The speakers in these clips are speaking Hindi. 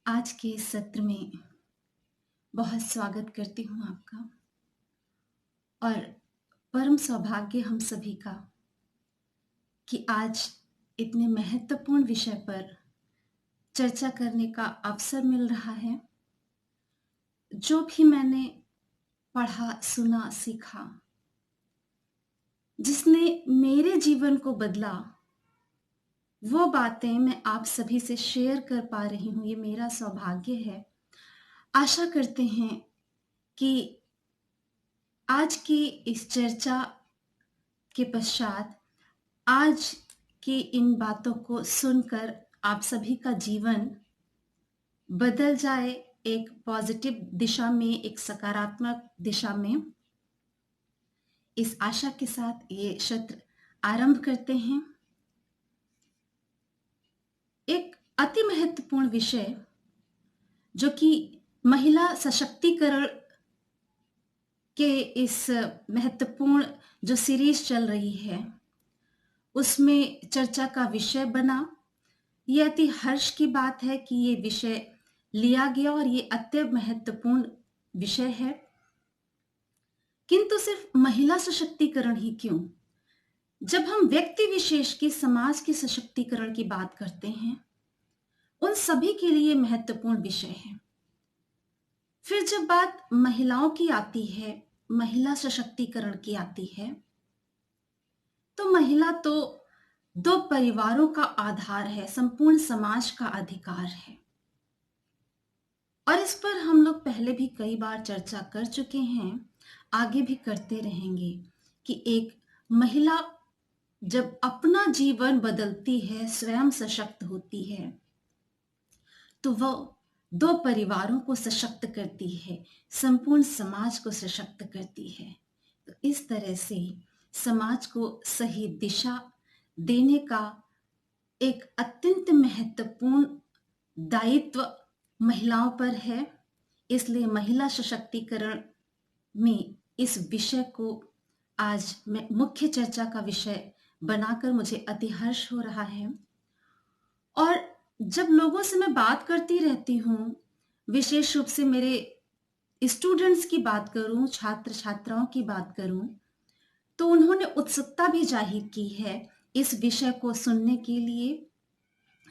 आज के इस सत्र में बहुत स्वागत करती हूँ आपका और परम सौभाग्य हम सभी का कि आज इतने महत्वपूर्ण विषय पर चर्चा करने का अवसर मिल रहा है। जो भी मैंने पढ़ा, सुना, सीखा, जिसने मेरे जीवन को बदला, वो बातें मैं आप सभी से शेयर कर पा रही हूँ। ये मेरा सौभाग्य है। आशा करते हैं कि आज की इस चर्चा के पश्चात आज की इन बातों को सुनकर आप सभी का जीवन बदल जाए, एक पॉजिटिव दिशा में, एक सकारात्मक दिशा में। इस आशा के साथ ये सत्र आरंभ करते हैं। एक अति महत्वपूर्ण विषय जो कि महिला सशक्तिकरण के इस महत्वपूर्ण जो सीरीज चल रही है उसमें चर्चा का विषय बना। ये अति हर्ष की बात है कि ये विषय लिया गया और ये अत्यंत महत्वपूर्ण विषय है। किंतु सिर्फ महिला सशक्तिकरण ही क्यों? जब हम व्यक्ति विशेष की, समाज के सशक्तिकरण की बात करते हैं, उन सभी के लिए महत्वपूर्ण विषय है। फिर जब बात महिलाओं की आती है, महिला सशक्तिकरण की आती है, तो महिला तो दो परिवारों का आधार है, संपूर्ण समाज का अधिकार है। और इस पर हम लोग पहले भी कई बार चर्चा कर चुके हैं, आगे भी करते रहेंगे कि एक महिला जब अपना जीवन बदलती है, स्वयं सशक्त होती है, तो वह दो परिवारों को सशक्त करती है, संपूर्ण समाज को सशक्त करती है। तो इस तरह से समाज को सही दिशा देने का एक अत्यंत महत्वपूर्ण दायित्व महिलाओं पर है। इसलिए महिला सशक्तिकरण में इस विषय को आज मैं मुख्य चर्चा का विषय बनाकर मुझे अति हर्ष हो रहा है। और जब लोगों से मैं बात करती रहती हूँ, विशेष रूप से मेरे स्टूडेंट्स की बात करूँ, छात्र छात्राओं की बात करूँ, तो उन्होंने उत्सुकता भी जाहिर की है इस विषय को सुनने के लिए।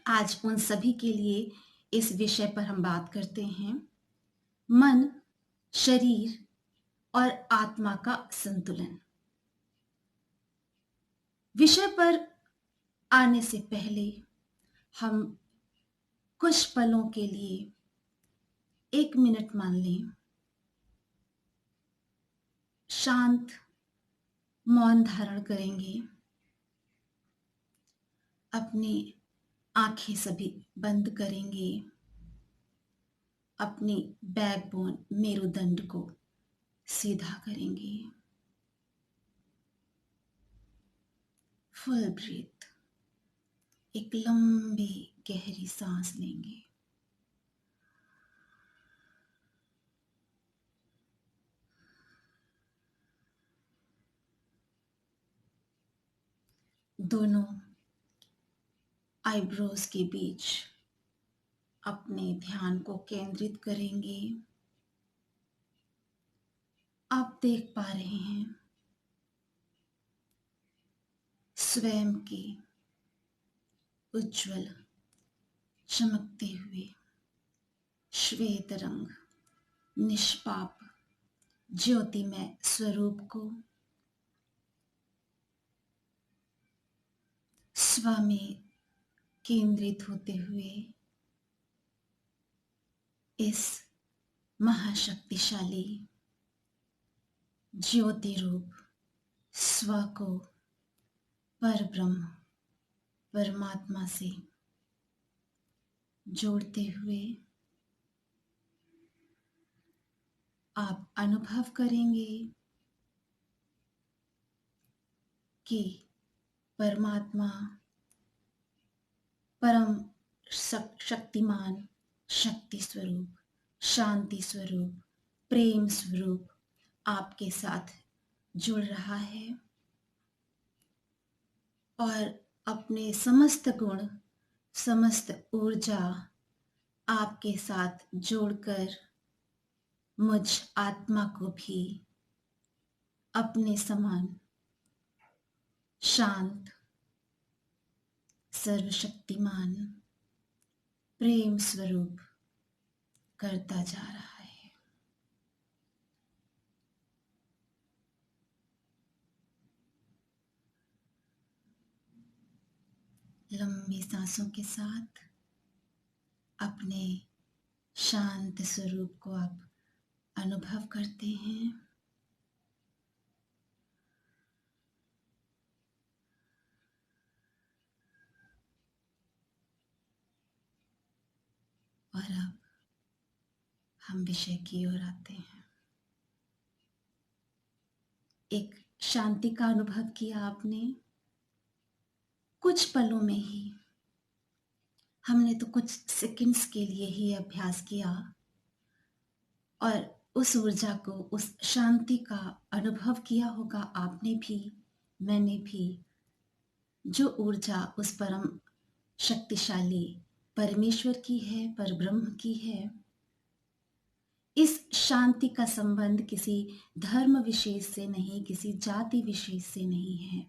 आज उन सभी के लिए इस विषय पर हम बात करते हैं, मन, शरीर और आत्मा का संतुलन। विषय पर आने से पहले हम कुछ पलों के लिए 1 मिनट मान लें, शांत मौन धारण करेंगे, अपनी आंखें सभी बंद करेंगे, अपनी बैकबोन, मेरुदंड को सीधा करेंगे। फुल ब्रीथ, एक लंबी गहरी सांस लेंगे। दोनों आईब्रोज के बीच अपने ध्यान को केंद्रित करेंगे। आप देख पा रहे हैं स्वयं की उज्जवल चमकते हुए श्वेत रंग, निष्पाप ज्योतिमय स्वरूप को स्व में केंद्रित होते हुए इस महाशक्तिशाली ज्योति रूप स्व को परब्रह्म, परमात्मा से जोड़ते हुए आप अनुभव करेंगे कि परमात्मा, परम शक्तिमान, शक्ति स्वरूप, शांति स्वरूप, प्रेम स्वरूप आपके साथ जुड़ रहा है और अपने समस्त गुण, समस्त ऊर्जा, आपके साथ जोड़कर मुझ आत्मा को भी अपने समान शांत, सर्वशक्तिमान, प्रेम स्वरूप करता जा रहा है। लंबी सांसों के साथ अपने शांत स्वरूप को आप अनुभव करते हैं। और अब हम विषय की ओर आते हैं। एक शांति का अनुभव किया आपने। कुछ पलों में ही, हमने तो कुछ सेकंड्स के लिए ही अभ्यास किया और उस ऊर्जा को, उस शांति का अनुभव किया होगा आपने भी, मैंने भी। जो ऊर्जा उस परम शक्तिशाली परमेश्वर की है, परब्रह्म की है। इस शांति का संबंध किसी धर्म विशेष से नहीं, किसी जाति विशेष से नहीं है।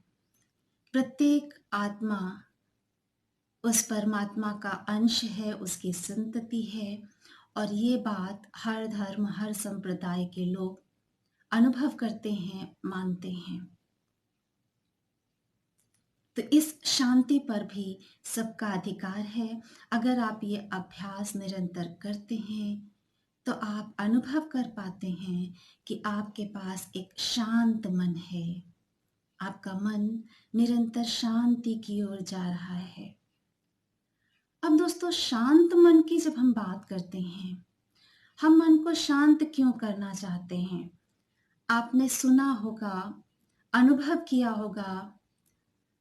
प्रत्येक आत्मा उस परमात्मा का अंश है, उसकी संतति है। और ये बात हर धर्म, हर संप्रदाय के लोग अनुभव करते हैं, मानते हैं। तो इस शांति पर भी सबका अधिकार है। अगर आप ये अभ्यास निरंतर करते हैं तो आप अनुभव कर पाते हैं कि आपके पास एक शांत मन है। आपका मन निरंतर शांति की ओर जा रहा है। अब दोस्तों, शांत मन की जब हम बात करते हैं, हम मन को शांत क्यों करना चाहते हैं? आपने सुना होगा, अनुभव किया होगा,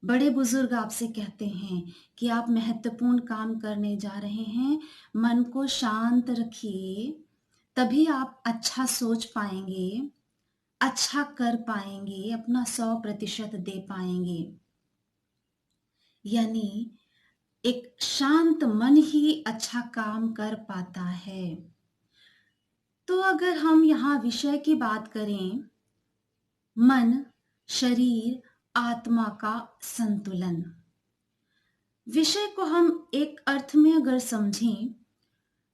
बड़े बुजुर्ग आपसे कहते हैं कि आप महत्वपूर्ण काम करने जा रहे हैं, मन को शांत रखिए, तभी आप अच्छा सोच पाएंगे, अच्छा कर पाएंगे, अपना 100% दे पाएंगे। यानी एक शांत मन ही अच्छा काम कर पाता है। तो अगर हम यहाँ विषय की बात करें, मन, शरीर, आत्मा का संतुलन, विषय को हम एक अर्थ में अगर समझें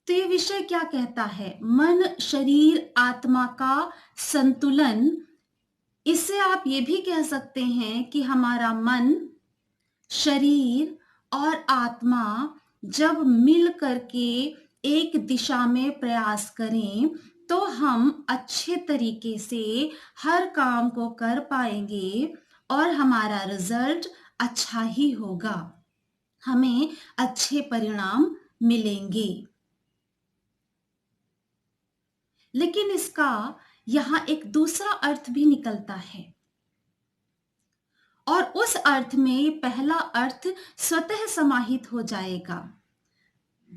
तो ये विषय क्या कहता है? मन, शरीर, आत्मा का संतुलन। इससे आप ये भी कह सकते हैं कि हमारा मन, शरीर और आत्मा जब मिल करके एक दिशा में प्रयास करें तो हम अच्छे तरीके से हर काम को कर पाएंगे और हमारा रिजल्ट अच्छा ही होगा, हमें अच्छे परिणाम मिलेंगे। लेकिन इसका यहां एक दूसरा अर्थ भी निकलता है और उस अर्थ में पहला अर्थ स्वतः समाहित हो जाएगा।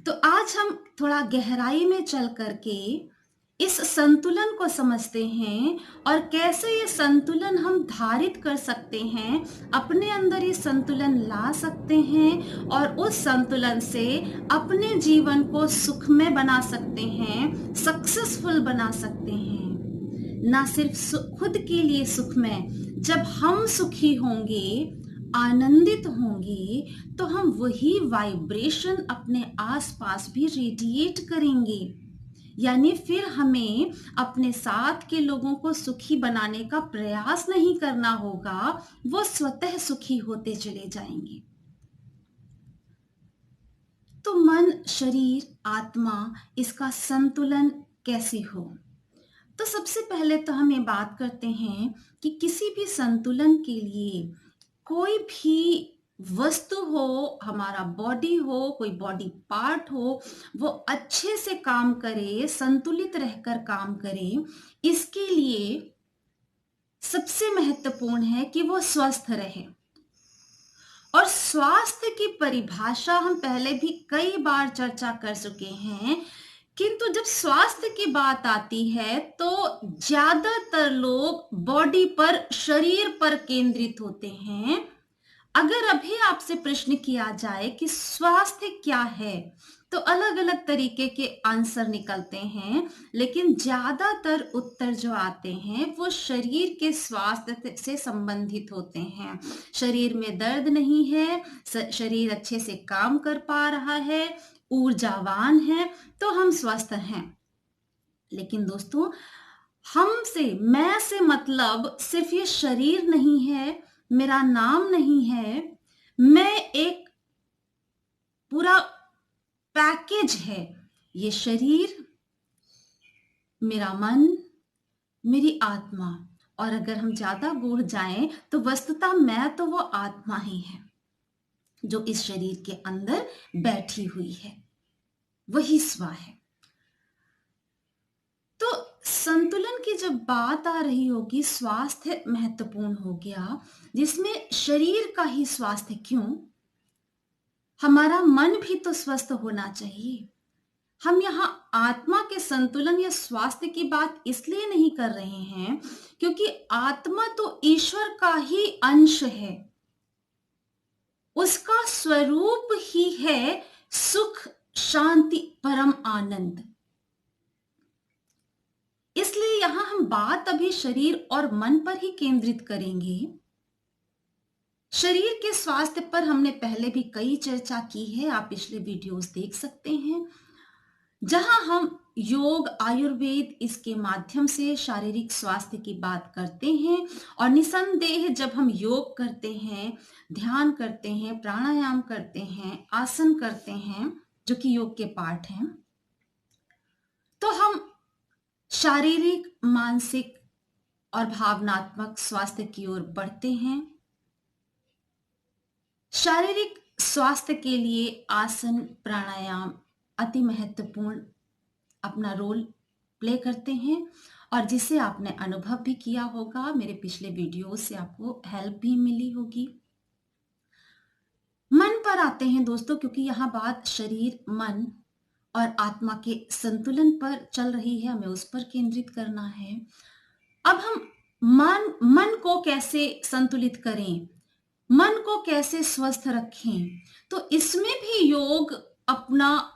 तो आज हम थोड़ा गहराई में चल करके इस संतुलन को समझते हैं और कैसे ये संतुलन हम धारित कर सकते हैं, अपने अंदर ये संतुलन ला सकते हैं और उस संतुलन से अपने जीवन को सुखमय बना सकते हैं, सक्सेसफुल बना सकते हैं। ना सिर्फ खुद के लिए सुखमय, जब हम सुखी होंगे, आनंदित होंगे, तो हम वही वाइब्रेशन अपने आसपास भी रेडिएट करेंगे। यानी फिर हमें अपने साथ के लोगों को सुखी बनाने का प्रयास नहीं करना होगा, वो स्वतः सुखी होते चले जाएंगे। तो मन, शरीर, आत्मा, इसका संतुलन कैसे हो? तो सबसे पहले तो हम ये बात करते हैं कि किसी भी संतुलन के लिए कोई भी वस्तु हो, हमारा बॉडी हो, कोई बॉडी पार्ट हो, वो अच्छे से काम करे, संतुलित रहकर काम करे, इसके लिए सबसे महत्वपूर्ण है कि वो स्वस्थ रहे। और स्वास्थ्य की परिभाषा हम पहले भी कई बार चर्चा कर चुके हैं, किंतु जब स्वास्थ्य की बात आती है तो ज्यादातर लोग बॉडी पर, शरीर पर केंद्रित होते हैं। अगर अभी आपसे प्रश्न किया जाए कि स्वास्थ्य क्या है, तो अलग अलग तरीके के आंसर निकलते हैं, लेकिन ज्यादातर उत्तर जो आते हैं वो शरीर के स्वास्थ्य से संबंधित होते हैं। शरीर में दर्द नहीं है, शरीर अच्छे से काम कर पा रहा है, ऊर्जावान है, तो हम स्वस्थ हैं। लेकिन दोस्तों, मैं से मतलब सिर्फ ये शरीर नहीं है, मेरा नाम नहीं है, मैं एक पूरा पैकेज है। ये शरीर, मेरा मन, मेरी आत्मा, और अगर हम ज्यादा गूढ़ जाएं तो वस्तुतः मैं तो वो आत्मा ही है जो इस शरीर के अंदर बैठी हुई है, वही स्व है। तो संतुलन की जब बात आ रही होगी, स्वास्थ्य महत्वपूर्ण हो गया, जिसमें शरीर का ही स्वास्थ्य क्यों, हमारा मन भी तो स्वस्थ होना चाहिए। हम यहाँ आत्मा के संतुलन या स्वास्थ्य की बात इसलिए नहीं कर रहे हैं क्योंकि आत्मा तो ईश्वर का ही अंश है, उसका स्वरूप ही है सुख, शांति, परम आनंद। इसलिए यहां हम बात अभी शरीर और मन पर ही केंद्रित करेंगे। शरीर के स्वास्थ्य पर हमने पहले भी कई चर्चा की है, आप पिछले वीडियोस देख सकते हैं, जहां हम योग, आयुर्वेद, इसके माध्यम से शारीरिक स्वास्थ्य की बात करते हैं। और निसंदेह जब हम योग करते हैं, ध्यान करते हैं, प्राणायाम करते हैं, आसन करते हैं, जो कि योग के पार्ट हैं, तो हम शारीरिक, मानसिक और भावनात्मक स्वास्थ्य की ओर बढ़ते हैं। शारीरिक स्वास्थ्य के लिए आसन, प्राणायाम अति महत्वपूर्ण अपना रोल प्ले करते हैं, और जिसे आपने अनुभव भी किया होगा, मेरे पिछले वीडियो से आपको हेल्प भी मिली होगी। मन पर आते हैं दोस्तों, क्योंकि यहाँ बात शरीर, मन और आत्मा के संतुलन पर चल रही है, हमें उस पर केंद्रित करना है। अब हम मन को कैसे संतुलित करें, मन को कैसे स्वस्थ रखें, तो इसमें भी योग अपना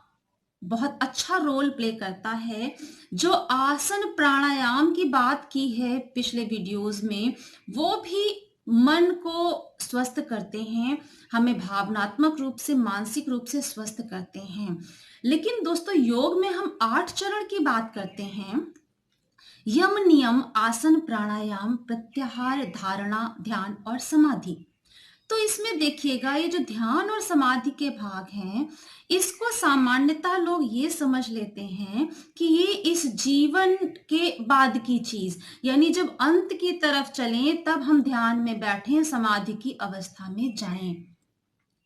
बहुत अच्छा रोल प्ले करता है। जो आसन, प्राणायाम की बात की है पिछले वीडियोस में, वो भी मन को स्वस्थ करते हैं, हमें भावनात्मक रूप से, मानसिक रूप से स्वस्थ करते हैं। लेकिन दोस्तों, योग में हम 8 चरण की बात करते हैं: यम, नियम, आसन, प्राणायाम, प्रत्याहार, धारणा, ध्यान और समाधि। तो इसमें देखिएगा, ये जो ध्यान और समाधि के भाग हैं, इसको सामान्यतः लोग ये समझ लेते हैं कि ये इस जीवन के बाद की चीज, यानी जब अंत की तरफ चलें तब हम ध्यान में बैठें, समाधि की अवस्था में जाएं।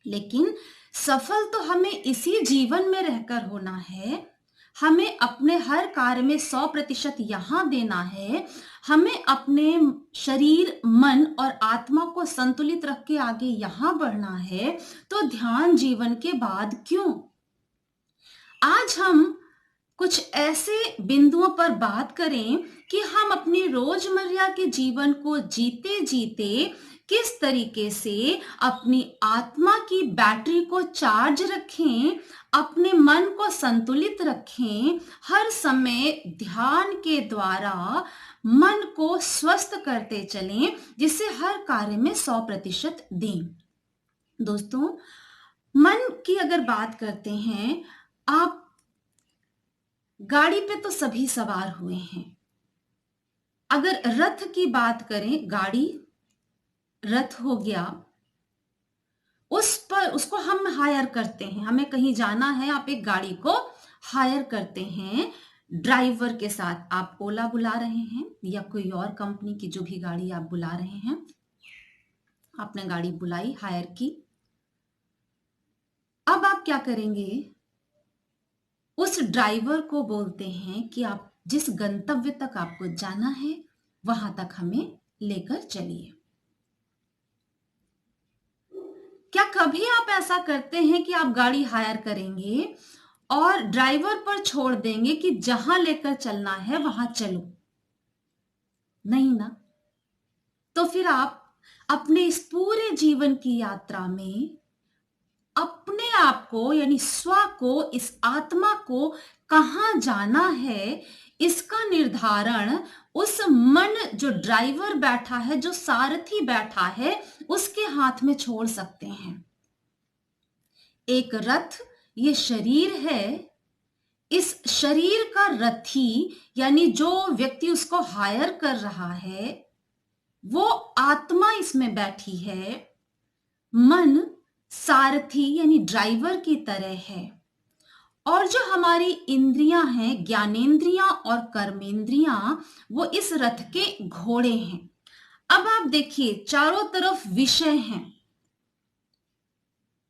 लेकिन सफल तो हमें इसी जीवन में रहकर होना है। हमें अपने हर कार्य में 100% यहां देना है। हमें अपने शरीर, मन और आत्मा को संतुलित रख के आगे यहां बढ़ना है। तो ध्यान जीवन के बाद क्यों? आज हम कुछ ऐसे बिंदुओं पर बात करें कि हम अपनी रोजमर्रा के जीवन को जीते जीते किस तरीके से अपनी आत्मा की बैटरी को चार्ज रखें, अपने मन को संतुलित रखें, हर समय ध्यान के द्वारा मन को स्वस्थ करते चलें, जिससे हर कार्य में 100% दें। दोस्तों, मन की अगर बात करते हैं, आप गाड़ी पे तो सभी सवार हुए हैं। अगर रथ की बात करें, गाड़ी रथ हो गया, उसको हम हायर करते हैं। हमें कहीं जाना है, आप एक गाड़ी को हायर करते हैं ड्राइवर के साथ। आप ओला बुला रहे हैं या कोई और कंपनी की जो भी गाड़ी आप बुला रहे हैं, आपने गाड़ी बुलाई, हायर की। अब आप क्या करेंगे? उस ड्राइवर को बोलते हैं कि आप जिस गंतव्य तक आपको जाना है वहां तक हमें लेकर चलिए। क्या कभी आप ऐसा करते हैं कि आप गाड़ी हायर करेंगे और ड्राइवर पर छोड़ देंगे कि जहां लेकर चलना है वहां चलो? नहीं ना। तो फिर आप अपने इस पूरे जीवन की यात्रा में अपने आप को यानी स्व को, इस आत्मा को कहाँ जाना है, इसका निर्धारण उस मन जो ड्राइवर बैठा है, जो सारथी बैठा है, उसके हाथ में छोड़ सकते हैं। एक रथ ये शरीर है, इस शरीर का रथी यानी जो व्यक्ति उसको हायर कर रहा है वो आत्मा इसमें बैठी है। मन सारथी यानी ड्राइवर की तरह है और जो हमारी इंद्रियां हैं, ज्ञानेंद्रियां और कर्मेंद्रियां, वो इस रथ के घोड़े हैं। अब आप देखिए चारों तरफ विषय हैं,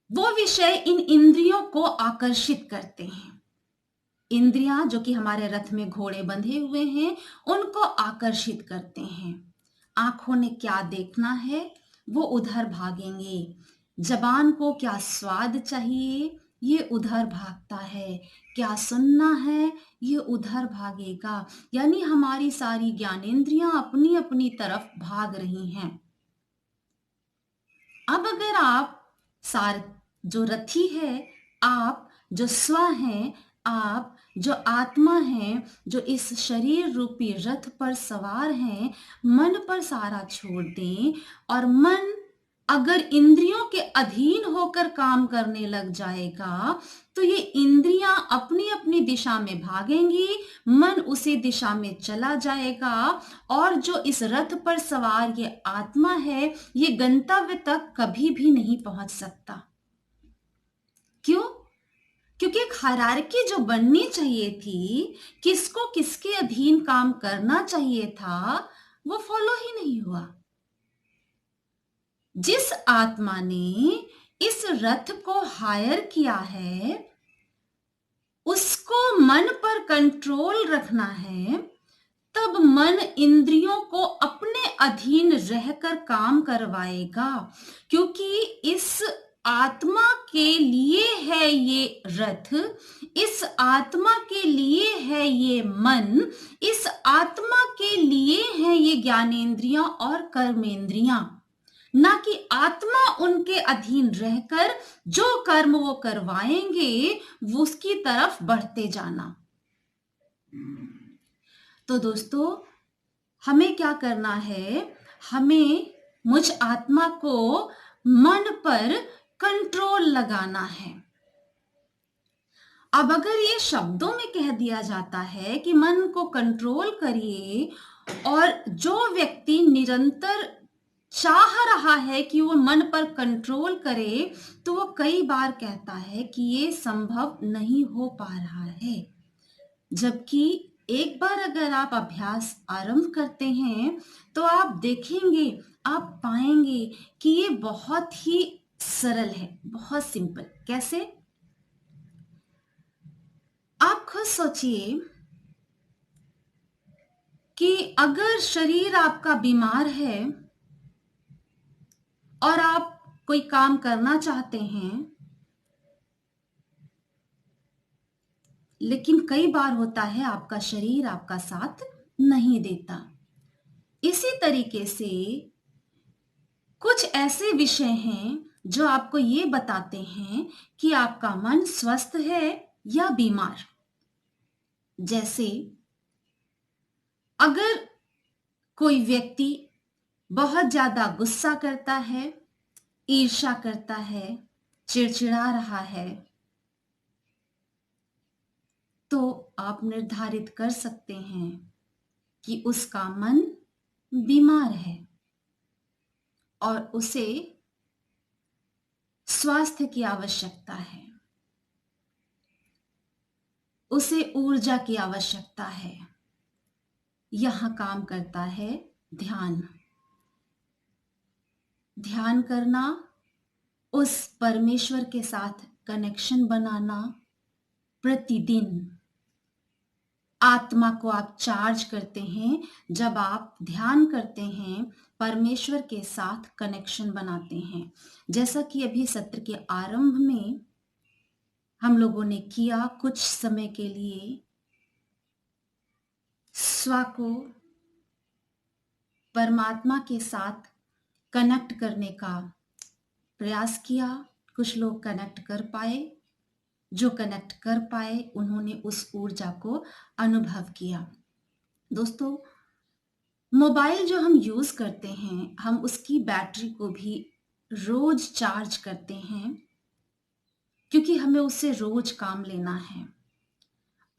वो विषय इन इंद्रियों को आकर्षित करते हैं। इंद्रियां जो कि हमारे रथ में घोड़े बंधे हुए हैं उनको आकर्षित करते हैं। आंखों ने क्या देखना है वो उधर भागेंगे, जबान को क्या स्वाद चाहिए ये उधर भागता है, क्या सुनना है ये उधर भागेगा। यानी हमारी सारी ज्ञानेंद्रियां अपनी अपनी तरफ भाग रही हैं। अब अगर आप सार जो रथी है, आप जो स्व हैं, आप जो आत्मा हैं, जो इस शरीर रूपी रथ पर सवार हैं, मन पर सारा छोड़ दें और मन अगर इंद्रियों के अधीन होकर काम करने लग जाएगा तो ये इंद्रियां अपनी अपनी दिशा में भागेंगी, मन उसी दिशा में चला जाएगा और जो इस रथ पर सवार ये आत्मा है ये गंतव्य तक कभी भी नहीं पहुंच सकता। क्यों? क्योंकि एक हायरार्की जो बननी चाहिए थी, किसको किसके अधीन काम करना चाहिए था, वो फॉलो ही नहीं हुआ। जिस आत्मा ने इस रथ को हायर किया है उसको मन पर कंट्रोल रखना है, तब मन इंद्रियों को अपने अधीन रहकर काम करवाएगा। क्योंकि इस आत्मा के लिए है ये रथ, इस आत्मा के लिए है ये मन, इस आत्मा के लिए है ये ज्ञानेंद्रियां और कर्मेंद्रियां, ना कि आत्मा उनके अधीन रहकर जो कर्म वो करवाएंगे वो उसकी तरफ बढ़ते जाना। तो दोस्तों हमें क्या करना है, हमें मुझ आत्मा को मन पर कंट्रोल लगाना है। अब अगर ये शब्दों में कह दिया जाता है कि मन को कंट्रोल करिए और जो व्यक्ति निरंतर चाह रहा है कि वो मन पर कंट्रोल करे तो वो कई बार कहता है कि ये संभव नहीं हो पा रहा है। जबकि एक बार अगर आप अभ्यास आरंभ करते हैं तो आप देखेंगे, आप पाएंगे कि ये बहुत ही सरल है, बहुत सिंपल। कैसे? आप खुद सोचिए कि अगर शरीर आपका बीमार है और आप कोई काम करना चाहते हैं लेकिन कई बार होता है आपका शरीर आपका साथ नहीं देता। इसी तरीके से कुछ ऐसे विषय हैं जो आपको ये बताते हैं कि आपका मन स्वस्थ है या बीमार। जैसे अगर कोई व्यक्ति बहुत ज्यादा गुस्सा करता है, ईर्ष्या करता है, चिड़चिड़ा रहा है, तो आप निर्धारित कर सकते हैं कि उसका मन बीमार है और उसे स्वास्थ्य की आवश्यकता है, उसे ऊर्जा की आवश्यकता है। यहां काम करता है ध्यान। ध्यान करना, उस परमेश्वर के साथ कनेक्शन बनाना, प्रतिदिन आत्मा को आप चार्ज करते हैं। जब आप ध्यान करते हैं, परमेश्वर के साथ कनेक्शन बनाते हैं। जैसा कि अभी सत्र के आरंभ में हम लोगों ने किया, कुछ समय के लिए स्व को परमात्मा के साथ कनेक्ट करने का प्रयास किया, कुछ लोग कनेक्ट कर पाए, जो कनेक्ट कर पाए उन्होंने उस ऊर्जा को अनुभव किया। दोस्तों, मोबाइल जो हम यूज करते हैं, हम उसकी बैटरी को भी रोज चार्ज करते हैं, क्योंकि हमें उससे रोज काम लेना है।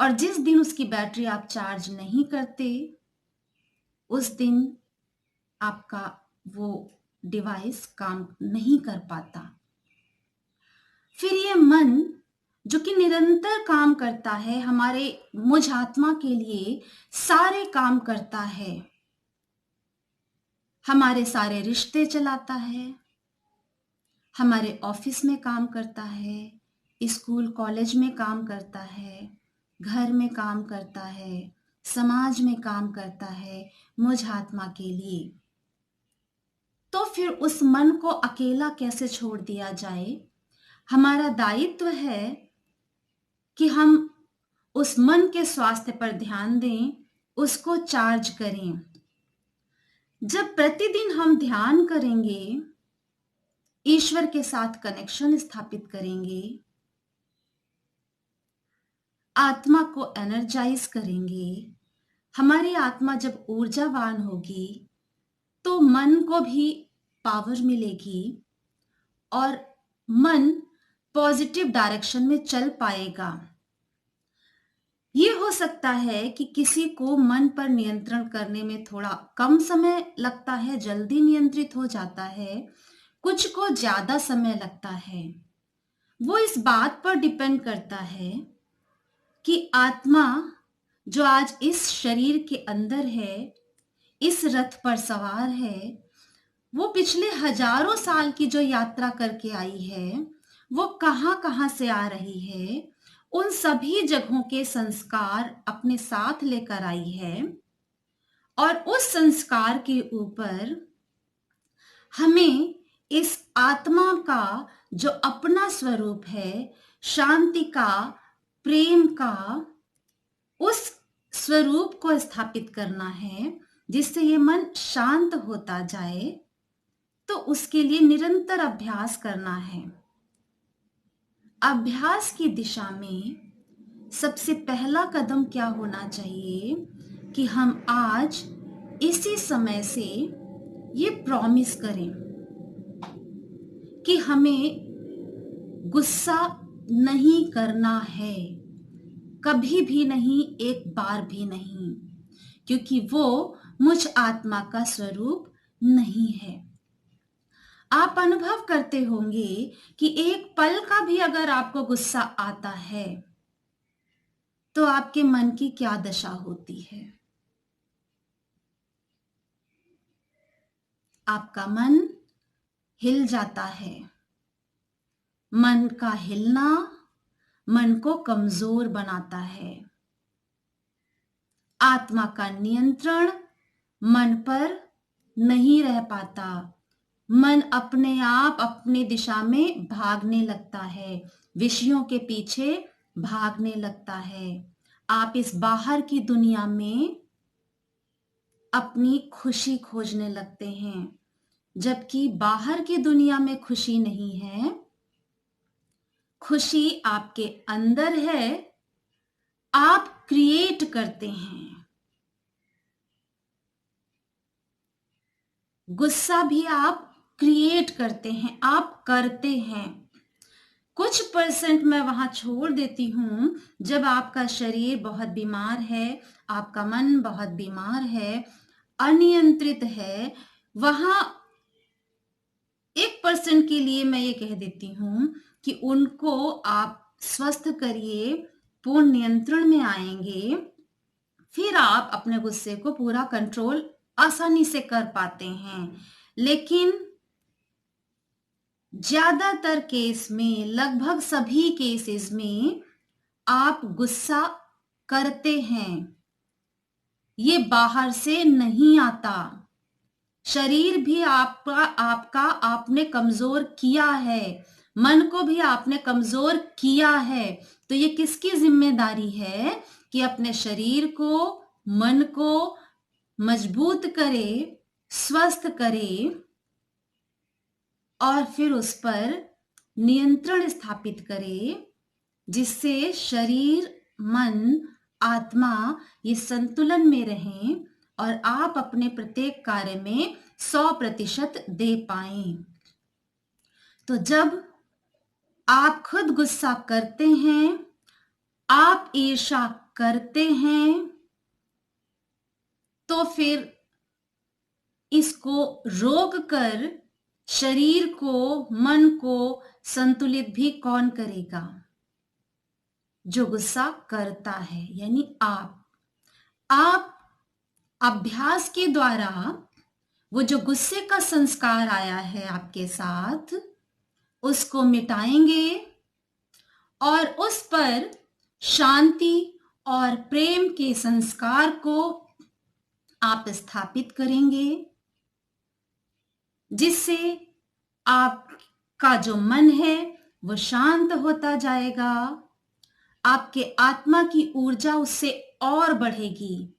और जिस दिन उसकी बैटरी आप चार्ज नहीं करते, उस दिन आपका वो डिवाइस काम नहीं कर पाता। फिर ये मन जो कि निरंतर काम करता है, हमारे मुझ आत्मा के लिए सारे काम करता है, हमारे सारे रिश्ते चलाता है, हमारे ऑफिस में काम करता है, स्कूल कॉलेज में काम करता है, घर में काम करता है, समाज में काम करता है, मुझ आत्मा के लिए। तो फिर उस मन को अकेला कैसे छोड़ दिया जाए? हमारा दायित्व है कि हम उस मन के स्वास्थ्य पर ध्यान दें, उसको चार्ज करें। जब प्रतिदिन हम ध्यान करेंगे, ईश्वर के साथ कनेक्शन स्थापित करेंगे, आत्मा को एनर्जाइज करेंगे, हमारी आत्मा जब ऊर्जावान होगी तो मन को भी पावर मिलेगी और मन पॉजिटिव डायरेक्शन में चल पाएगा। ये हो सकता है कि किसी को मन पर नियंत्रण करने में थोड़ा कम समय लगता है, जल्दी नियंत्रित हो जाता है, कुछ को ज्यादा समय लगता है। वो इस बात पर डिपेंड करता है कि आत्मा जो आज इस शरीर के अंदर है, इस रथ पर सवार है, वो पिछले हजारों साल की जो यात्रा करके आई है, वो कहाँ कहाँ से आ रही है, उन सभी जगहों के संस्कार अपने साथ लेकर आई है। और उस संस्कार के ऊपर हमें इस आत्मा का जो अपना स्वरूप है, शांति का, प्रेम का, उस स्वरूप को स्थापित करना है, जिससे ये मन शांत होता जाए। तो उसके लिए निरंतर अभ्यास करना है। अभ्यास की दिशा में सबसे पहला कदम क्या होना चाहिए कि हम आज इसी समय से ये प्रॉमिस करें कि हमें गुस्सा नहीं करना है, कभी भी नहीं, एक बार भी नहीं, क्योंकि वो मुझ आत्मा का स्वरूप नहीं है। आप अनुभव करते होंगे कि एक पल का भी अगर आपको गुस्सा आता है तो आपके मन की क्या दशा होती है। आपका मन हिल जाता है। मन का हिलना मन को कमजोर बनाता है। आत्मा का नियंत्रण मन पर नहीं रह पाता। मन अपने आप अपनी दिशा में भागने लगता है, विषयों के पीछे भागने लगता है। आप इस बाहर की दुनिया में अपनी खुशी खोजने लगते हैं, जबकि बाहर की दुनिया में खुशी नहीं है। खुशी आपके अंदर है, आप क्रिएट करते हैं। गुस्सा भी आप क्रिएट करते हैं, आप करते हैं। कुछ परसेंट मैं वहां छोड़ देती हूं, जब आपका शरीर बहुत बीमार है, आपका मन बहुत बीमार है, अनियंत्रित है, वहां 1% के लिए मैं ये कह देती हूं कि उनको आप स्वस्थ करिए, पूर्ण नियंत्रण में आएंगे, फिर आप अपने गुस्से को पूरा कंट्रोल आसानी से कर पाते हैं। लेकिन ज्यादातर केस में, लगभग सभी केसेस में आप गुस्सा करते हैं, ये बाहर से नहीं आता। शरीर भी आपका आपने कमजोर किया है, मन को भी आपने कमजोर किया है। तो ये किसकी जिम्मेदारी है कि अपने शरीर को, मन को मजबूत करे, स्वस्थ करे और फिर उस पर नियंत्रण स्थापित करे, जिससे शरीर, मन, आत्मा ये संतुलन में रहें और आप अपने प्रत्येक कार्य में 100% दे पाएं। तो जब आप खुद गुस्सा करते हैं, आप ईर्ष्या करते हैं, तो फिर इसको रोक कर शरीर को, मन को संतुलित भी कौन करेगा? जो गुस्सा करता है, यानी आप अभ्यास के द्वारा वो जो गुस्से का संस्कार आया है आपके साथ, उसको मिटाएंगे और उस पर शांति और प्रेम के संस्कार को आप स्थापित करेंगे, जिससे आपका जो मन है वो शांत होता जाएगा, आपके आत्मा की ऊर्जा उससे और बढ़ेगी।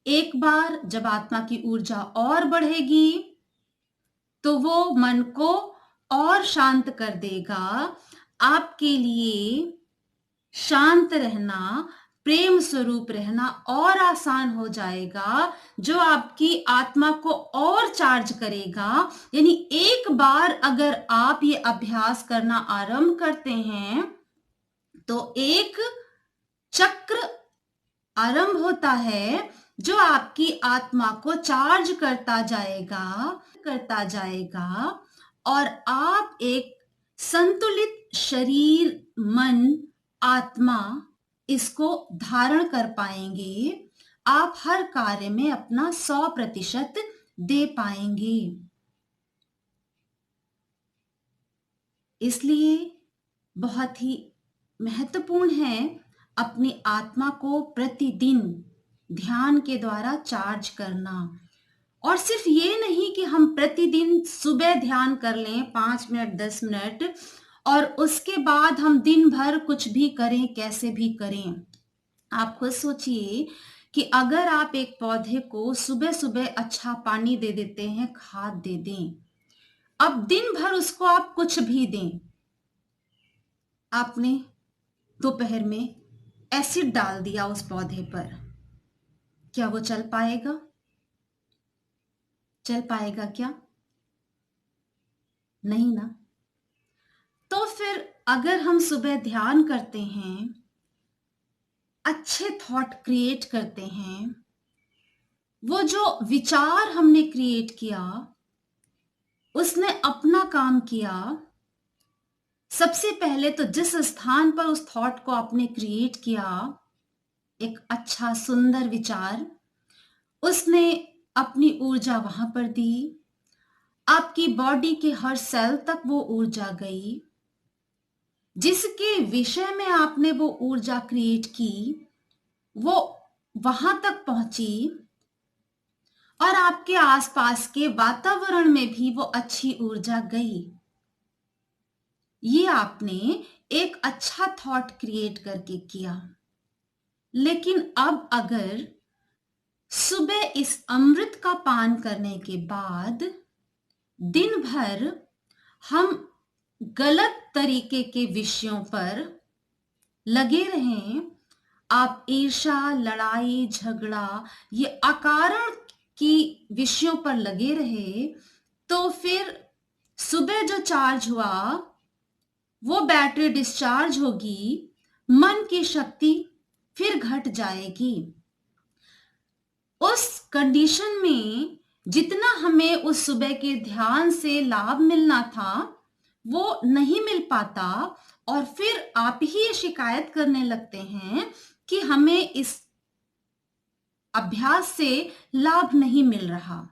एक बार जब आत्मा की ऊर्जा और बढ़ेगी तो वो मन को और शांत कर देगा। आपके लिए शांत रहना, प्रेम स्वरूप रहना और आसान हो जाएगा, जो आपकी आत्मा को और चार्ज करेगा। यानी एक बार अगर आप ये अभ्यास करना आरंभ करते हैं तो एक चक्र आरंभ होता है जो आपकी आत्मा को चार्ज करता जाएगा और आप एक संतुलित शरीर, मन, आत्मा इसको धारण कर पाएंगे। आप हर कार्य में अपना 100% दे पाएंगे। इसलिए बहुत ही महत्वपूर्ण है अपनी आत्मा को प्रतिदिन ध्यान के द्वारा चार्ज करना। और सिर्फ ये नहीं कि हम प्रतिदिन सुबह ध्यान कर लें 5 मिनट 10 मिनट और उसके बाद हम दिन भर कुछ भी करें, कैसे भी करें। आप खुद सोचिए कि अगर आप एक पौधे को सुबह सुबह अच्छा पानी दे देते हैं, खाद दे दें, अब दिन भर उसको आप कुछ भी दें, आपने दोपहर में एसिड डाल दिया उस पौधे पर, क्या वो चल पाएगा? चल पाएगा क्या? नहीं ना। तो फिर अगर हम सुबह ध्यान करते हैं, अच्छे थॉट क्रिएट करते हैं, वो जो विचार हमने क्रिएट किया उसने अपना काम किया। सबसे पहले तो जिस स्थान पर उस थॉट को आपने क्रिएट किया, एक अच्छा सुंदर विचार, उसने अपनी ऊर्जा वहां पर दी, आपकी बॉडी के हर सेल तक वो ऊर्जा गई। जिसके विषय में आपने वो ऊर्जा क्रिएट की वो वहां तक पहुंची और आपके आसपास के वातावरण में भी वो अच्छी ऊर्जा गई। ये आपने एक अच्छा थॉट क्रिएट करके किया। लेकिन अब अगर सुबह इस अमृत का पान करने के बाद दिन भर हम गलत तरीके के विषयों पर लगे रहें, आप ईर्ष्या, लड़ाई, झगड़ा, ये अकारण की विषयों पर लगे रहे, तो फिर सुबह जो चार्ज हुआ वो बैटरी डिस्चार्ज होगी, मन की शक्ति फिर घट जाएगी। उस कंडीशन में जितना हमें उस सुबह के ध्यान से लाभ मिलना था वो नहीं मिल पाता और फिर आप ही शिकायत करने लगते हैं कि हमें इस अभ्यास से लाभ नहीं मिल रहा।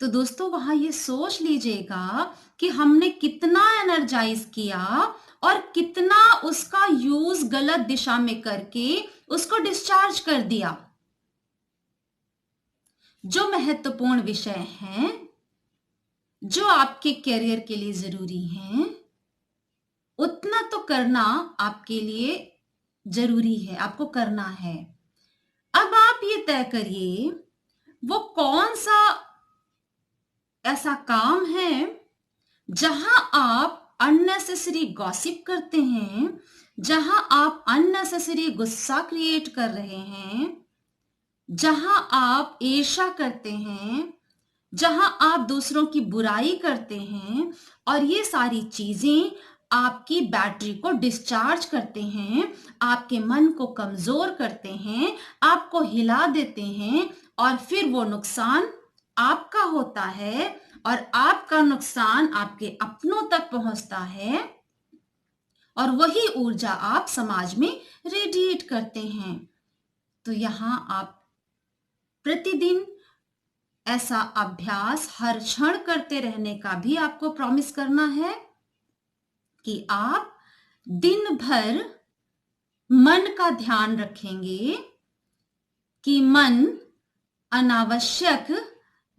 तो दोस्तों वहां ये सोच लीजिएगा कि हमने कितना एनर्जाइज किया और कितना उसका यूज गलत दिशा में करके उसको डिस्चार्ज कर दिया। जो महत्वपूर्ण विषय हैं, जो आपके करियर के लिए जरूरी हैं, उतना तो करना आपके लिए जरूरी है, आपको करना है। अब आप ये तय करिए वो कौन सा ऐसा काम है जहां आप आप अननेसेसरी गॉसिप करते हैं, जहां आप अननेसेसरी गुस्सा क्रिएट कर रहे हैं, जहां आप ईर्ष्या करते हैं, जहां आप दूसरों की बुराई करते हैं, और ये सारी चीजें आपकी बैटरी को डिस्चार्ज करते हैं, आपके मन को कमजोर करते हैं, आपको हिला देते हैं, और फिर वो नुकसान आपका होता है और आपका नुकसान आपके अपनों तक पहुंचता है, और वही ऊर्जा आप समाज में रेडिएट करते हैं। तो यहां आप प्रतिदिन ऐसा अभ्यास हर क्षण करते रहने का भी आपको प्रॉमिस करना है कि आप दिन भर मन का ध्यान रखेंगे कि मन अनावश्यक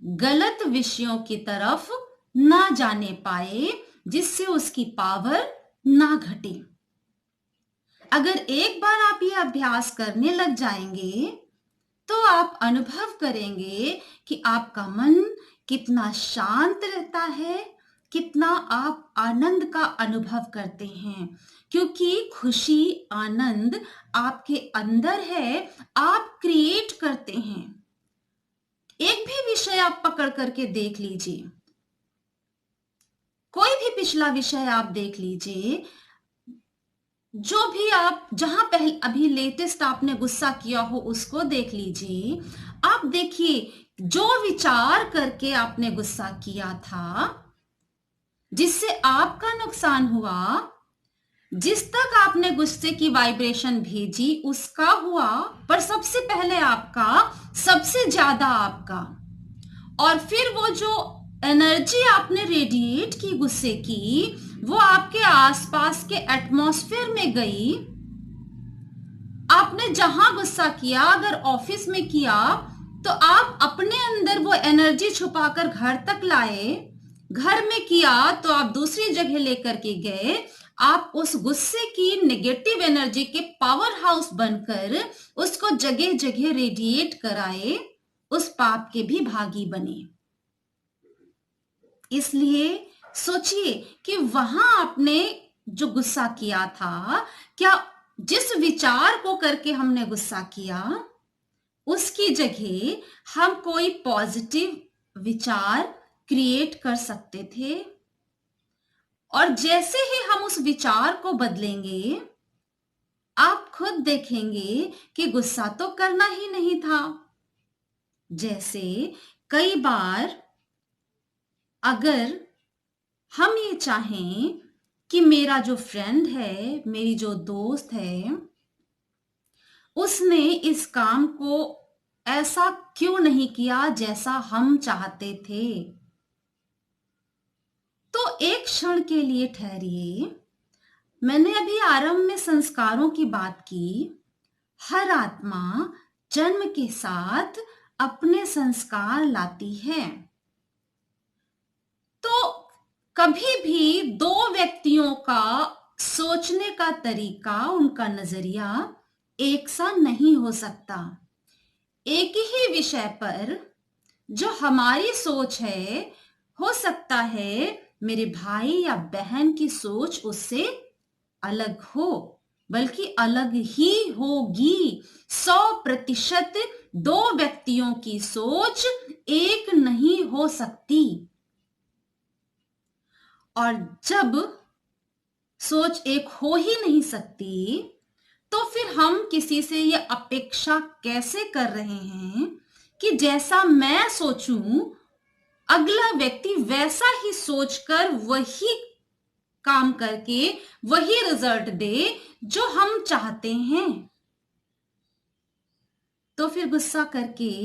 गलत विषयों की तरफ ना जाने पाए, जिससे उसकी पावर ना घटे। अगर एक बार आप ये अभ्यास करने लग जाएंगे तो आप अनुभव करेंगे कि आपका मन कितना शांत रहता है, कितना आप आनंद का अनुभव करते हैं, क्योंकि खुशी आनंद आपके अंदर है, आप क्रिएट करते हैं। एक भी विषय आप पकड़ करके देख लीजिए, कोई भी पिछला विषय आप देख लीजिए, जो भी आप जहां पहले अभी लेटेस्ट आपने गुस्सा किया हो उसको देख लीजिए। आप देखिए जो विचार करके आपने गुस्सा किया था, जिससे आपका नुकसान हुआ, जिस तक आपने गुस्से की वाइब्रेशन भेजी उसका हुआ, पर सबसे पहले आपका, सबसे ज्यादा आपका। और फिर वो जो एनर्जी आपने रेडिएट की गुस्से की, वो आपके आसपास के एटमॉस्फेयर में गई। आपने जहां गुस्सा किया, अगर ऑफिस में किया तो आप अपने अंदर वो एनर्जी छुपाकर घर तक लाए, घर में किया तो आप दूसरी जगह लेकर के गए, आप उस गुस्से की नेगेटिव एनर्जी के पावर हाउस बनकर उसको जगह जगह रेडिएट कराए, उस पाप के भी भागी बने। इसलिए सोचिए कि वहां आपने जो गुस्सा किया था, क्या जिस विचार को करके हमने गुस्सा किया उसकी जगह हम कोई पॉजिटिव विचार क्रिएट कर सकते थे? और जैसे ही हम उस विचार को बदलेंगे, आप खुद देखेंगे कि गुस्सा तो करना ही नहीं था। जैसे कई बार अगर हम ये चाहें कि मेरा जो फ्रेंड है, मेरी जो दोस्त है, उसने इस काम को ऐसा क्यों नहीं किया जैसा हम चाहते थे, तो एक क्षण के लिए ठहरिए। मैंने अभी आरंभ में संस्कारों की बात की। हर आत्मा जन्म के साथ अपने संस्कार लाती है। तो कभी भी दो व्यक्तियों का सोचने का तरीका, उनका नजरिया एक सा नहीं हो सकता। एक ही विषय पर जो हमारी सोच है, हो सकता है मेरे भाई या बहन की सोच उससे अलग हो, बल्कि अलग ही होगी। 100% दो व्यक्तियों की सोच एक नहीं हो सकती। और जब सोच एक हो ही नहीं सकती, तो फिर हम किसी से ये अपेक्षा कैसे कर रहे हैं कि जैसा मैं सोचूं, अगला व्यक्ति वैसा ही सोचकर वही काम करके वही रिजल्ट दे जो हम चाहते हैं। तो फिर गुस्सा करके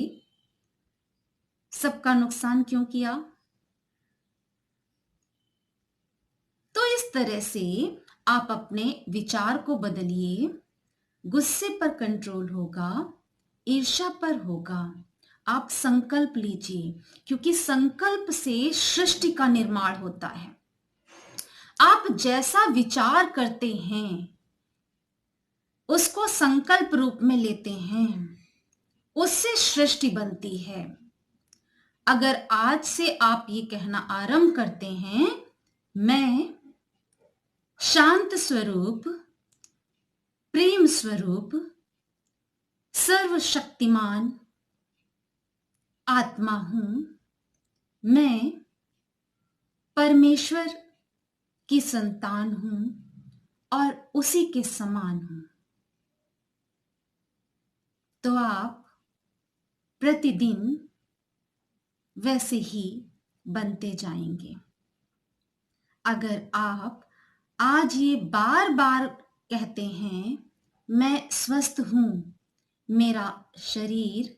सबका नुकसान क्यों किया? तो इस तरह से आप अपने विचार को बदलिए। गुस्से पर कंट्रोल होगा, ईर्ष्या पर होगा। आप संकल्प लीजिए, क्योंकि संकल्प से सृष्टि का निर्माण होता है। आप जैसा विचार करते हैं, उसको संकल्प रूप में लेते हैं, उससे सृष्टि बनती है। अगर आज से आप ये कहना आरंभ करते हैं, मैं शांत स्वरूप, प्रेम स्वरूप, सर्वशक्तिमान आत्मा हूं। मैं परमेश्वर की संतान हूं और उसी के समान हूं। तो आप प्रतिदिन वैसे ही बनते जाएंगे। अगर आप आज ये बार बार कहते हैं, मैं स्वस्थ हूं, मेरा शरीर,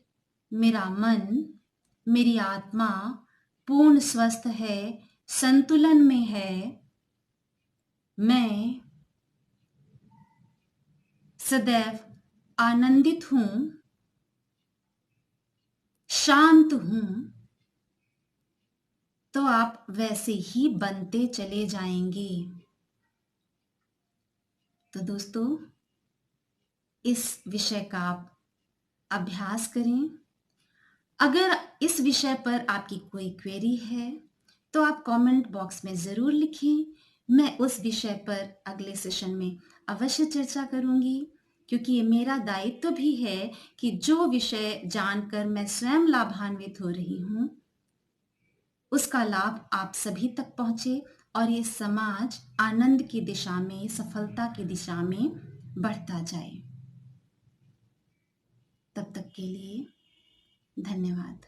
मेरा मन, मेरी आत्मा पूर्ण स्वस्थ है, संतुलन में है, मैं सदैव आनंदित हूं, शांत हूं, तो आप वैसे ही बनते चले जाएंगे। तो दोस्तों, इस विषय का आप अभ्यास करें। अगर इस विषय पर आपकी कोई क्वेरी है तो आप कमेंट बॉक्स में ज़रूर लिखें। मैं उस विषय पर अगले सेशन में अवश्य चर्चा करूंगी, क्योंकि ये मेरा दायित्व भी है कि जो विषय जानकर मैं स्वयं लाभान्वित हो रही हूँ उसका लाभ आप सभी तक पहुंचे और ये समाज आनंद की दिशा में, सफलता की दिशा में बढ़ता जाए। तब तक के लिए धन्यवाद।